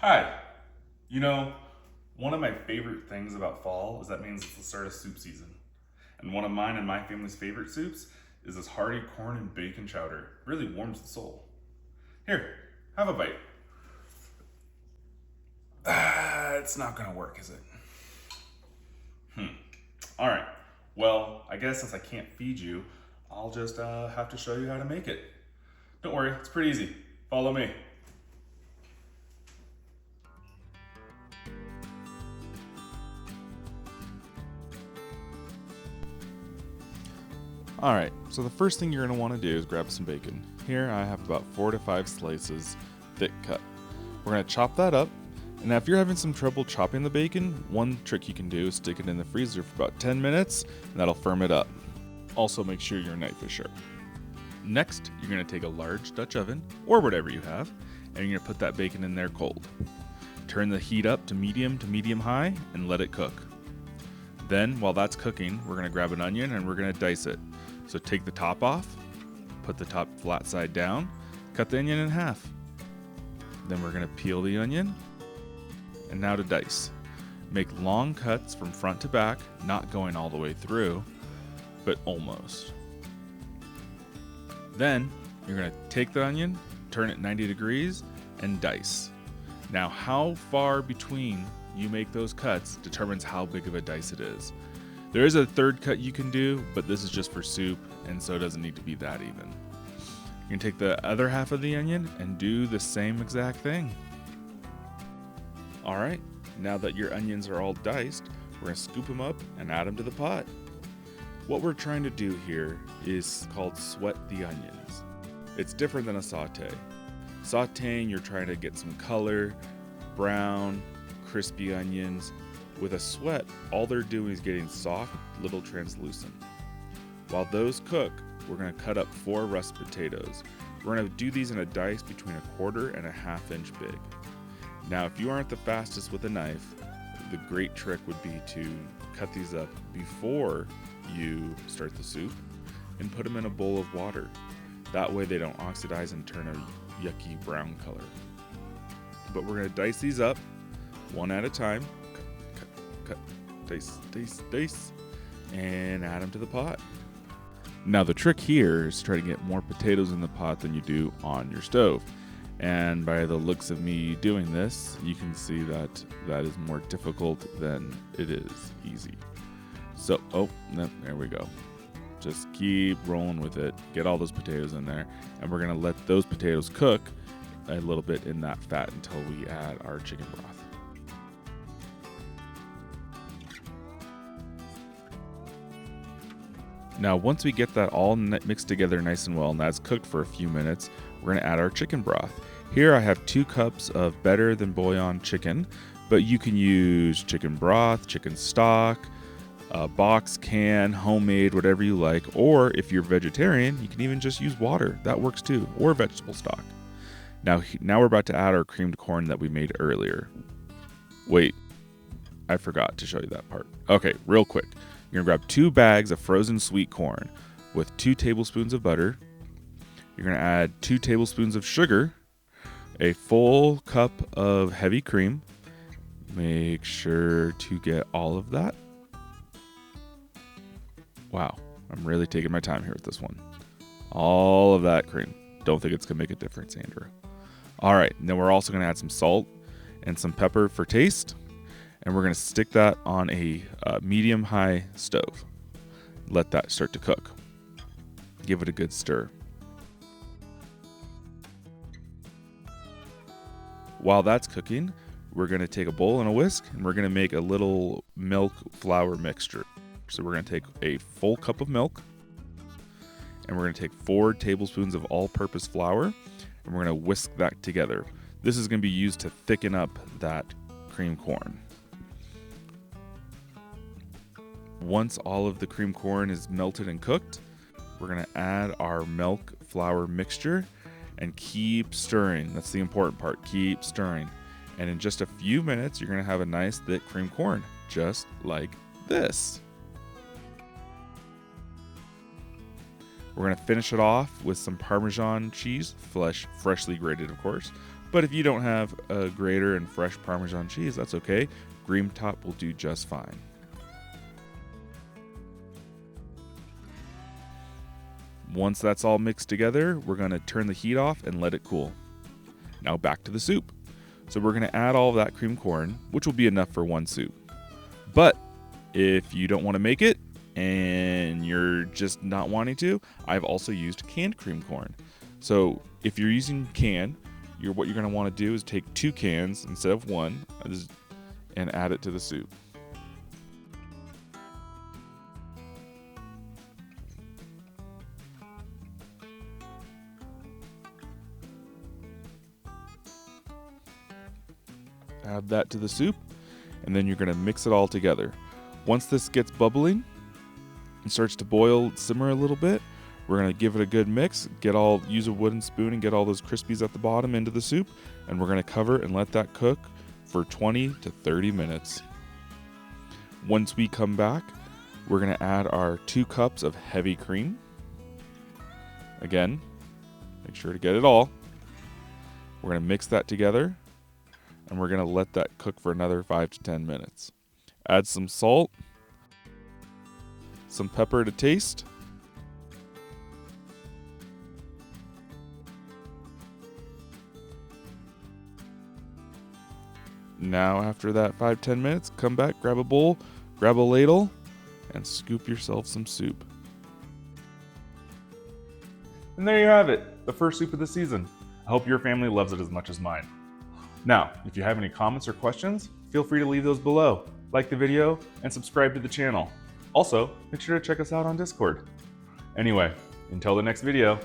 Hi. You know, one of my favorite things about fall is that means it's the start of soup season. And one of mine and my family's favorite soups is this hearty corn and bacon chowder. It really warms the soul. Here, have a bite. It's not gonna work, is it? All right. Well, I guess since I can't feed you, I'll just have to show you how to make it. Don't worry, it's pretty easy. Follow me. Alright, so the first thing you're going to want to do is grab some bacon. Here I have about 4 to 5 slices, thick cut. We're going to chop that up, and now if you're having some trouble chopping the bacon, one trick you can do is stick it in the freezer for about 10 minutes, and that'll firm it up. Also make sure your knife is sharp. Next, you're going to take a large Dutch oven, or whatever you have, and you're going to put that bacon in there cold. Turn the heat up to medium high, and let it cook. Then, while that's cooking, we're going to grab an onion and we're going to dice it. So take the top off, put the top flat side down, cut the onion in half. Then we're going to peel the onion, and now to dice. Make long cuts from front to back, not going all the way through, but almost. Then you're going to take the onion, turn it 90 degrees, and dice. Now how far between you make those cuts determines how big of a dice it is. There is a third cut you can do, but this is just for soup, and so it doesn't need to be that even. You can take the other half of the onion and do the same exact thing. Alright, now that your onions are all diced, we're going to scoop them up and add them to the pot. What we're trying to do here is called sweat the onions. It's different than a saute. Sauteing, you're trying to get some color, brown, crispy onions. With a sweat, all they're doing is getting soft, little translucent. While those cook, we're going to cut up 4 russet potatoes. We're going to do these in a dice between 1/4 and 1/2 inch big. Now, if you aren't the fastest with a knife, the great trick would be to cut these up before you start the soup and put them in a bowl of water. That way they don't oxidize and turn a yucky brown color. But we're going to dice these up one at a time. Cut, dice, and add them to the pot. Now the trick here is to try to get more potatoes in the pot than you do on your stove. And by the looks of me doing this, you can see that that is more difficult than it is easy. So, there we go. Just keep rolling with it. Get all those potatoes in there. And we're going to let those potatoes cook a little bit in that fat until we add our chicken broth. Now, once we get that all mixed together nice and well, and that's cooked for a few minutes, we're going to add our chicken broth. Here I have 2 cups of better than bouillon chicken, but you can use chicken broth, chicken stock, box, can, homemade, whatever you like. Or if you're vegetarian, you can even just use water. That works too, or vegetable stock. Now we're about to add our creamed corn that we made earlier. Wait, I forgot to show you that part. Okay, real quick. You're going to grab 2 bags of frozen sweet corn with 2 tablespoons of butter. You're going to add 2 tablespoons of sugar, a full cup of heavy cream. Make sure to get all of that. Wow, I'm really taking my time here with this one. All of that cream. Don't think it's going to make a difference, Andrew. All right, and then we're also going to add some salt and some pepper for taste. And we're going to stick that on a medium-high stove. Let that start to cook. Give it a good stir. While that's cooking, we're going to take a bowl and a whisk, and we're going to make a little milk flour mixture. So we're going to take a full cup of milk, and we're going to take 4 tablespoons of all-purpose flour, and we're going to whisk that together. This is going to be used to thicken up that cream corn. Once all of the cream corn is melted and cooked, we're going to add our milk flour mixture and keep stirring. That's the important part. Keep stirring. And in just a few minutes, you're going to have a nice thick cream corn, just like this. We're going to finish it off with some Parmesan cheese, freshly grated, of course, But if you don't have a grater and fresh Parmesan cheese, that's okay. Cream top will do just fine. Once that's all mixed together, we're going to turn the heat off and let it cool. Now back to the soup. So we're going to add all of that cream corn, which will be enough for one soup. But if you don't want to make it and you're just not wanting to, I've also used canned cream corn. So if you're using canned, what you're going to want to do is take 2 cans instead of 1 and add it to the soup. Add that to the soup, and then you're going to mix it all together. Once this gets bubbling and starts to boil, simmer a little bit, we're going to give it a good mix, use a wooden spoon and get all those crispies at the bottom into the soup, and we're going to cover and let that cook for 20 to 30 minutes. Once we come back, we're going to add our 2 cups of heavy cream. Again, make sure to get it all. We're going to mix that together, and we're going to let that cook for another 5 to 10 minutes. Add some salt, some pepper to taste, now after that 5-10 minutes, come back, grab a bowl, grab a ladle, and scoop yourself some soup. And there you have it, the first soup of the season. I hope your family loves it as much as mine. Now, if you have any comments or questions, feel free to leave those below. Like the video and subscribe to the channel. Also, make sure to check us out on Discord. Anyway, until the next video.